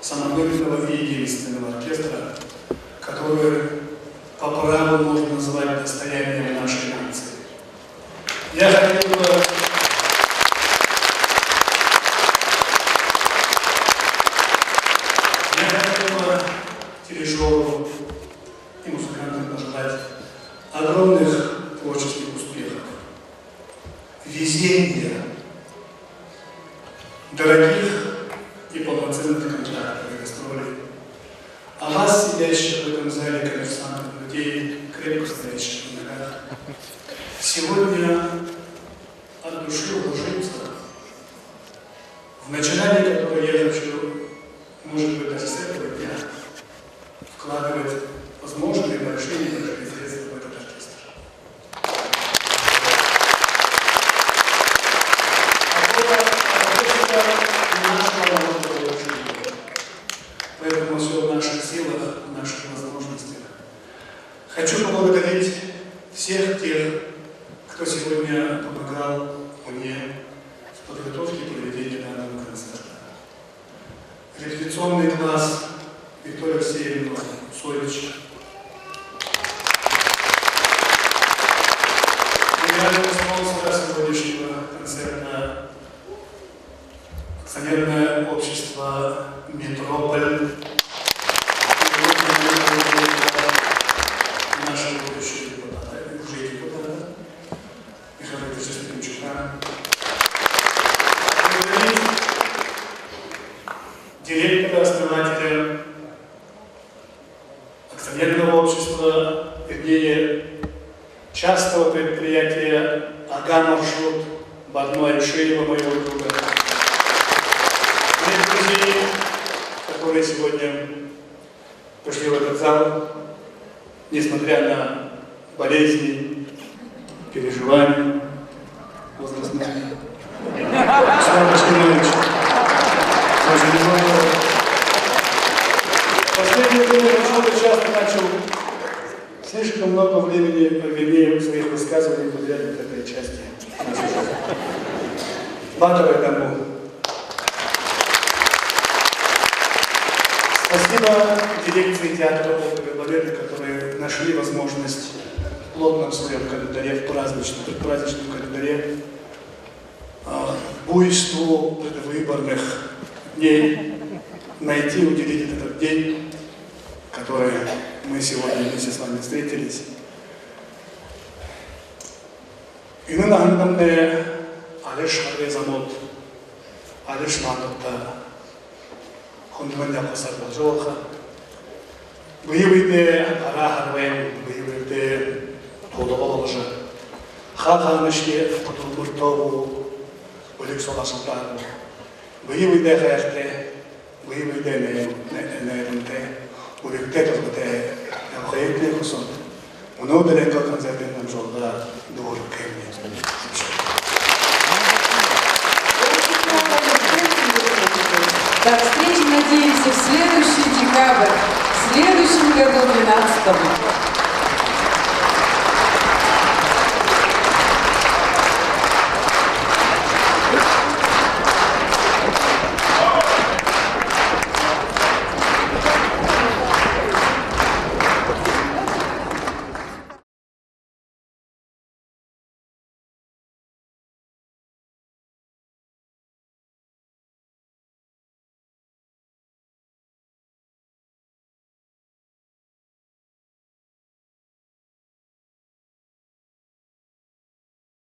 самобытного и единственного оркестра, который по праву можно назвать достоянием нашей нации. Я хотел бы дирижеру и музыкантам пожелать огромных творческих успехов, везения, дорогих и полноценных контрактов и гастролей, а вас, сидящих в этом зале коммерсантов, людей, крепко стоящих на ногах, сегодня от души уложиться в начинание, которое я хочу, может быть, даже с этого дня, вкладывать возможные большие и большие средства в этот оркестр. Поэтому все в наших силах, в наших возможностях. Хочу поблагодарить всех тех, кто сегодня помогал мне в подготовке и проведении данного концерта. Репетиционный класс Виктория Алексеевна Сойч. Генеральный спонсор сегодняшнего концерта акционерное общество «Метрополь». Наши будущие депутаты, уже депутаты, Михаила Пимчука. Директора, основателя акционерного общества, вернее, частного предприятия «Ага-маршрут» Бадно Ишеева, моего друга. Моих друзей, которые сегодня пришли в этот зал, несмотря на болезни, переживания возрастные. Слава Башкинович, в последнее время почему-то часто начал слишком много времени, вернее, своих высказываний уделять этой части нашей жизни. Бадовой тому. Спасибо дирекции театра оперы и балета, которые нашли возможность в плотном своем календаре, в праздничном календаре, буйству предвыборных дней найти, уделить этот день, который мы сегодня вместе с вами встретились. И мы нагнали Алиш Харезамот, Алиш Матута, Хундваня Хасарбаджоха, Буевиде Арахарвен, Буевиде Тодоложа, Хаханышке, Потурбуртову, Уликсола Султану, Буевиде Херте, Буевиде Неренте, Увикте Толготе, Хейте Хусон, Унодаленко концертным жолда Дур Кемни. До встречи, надеемся, в следующий декабрь, в следующем году, 12-м.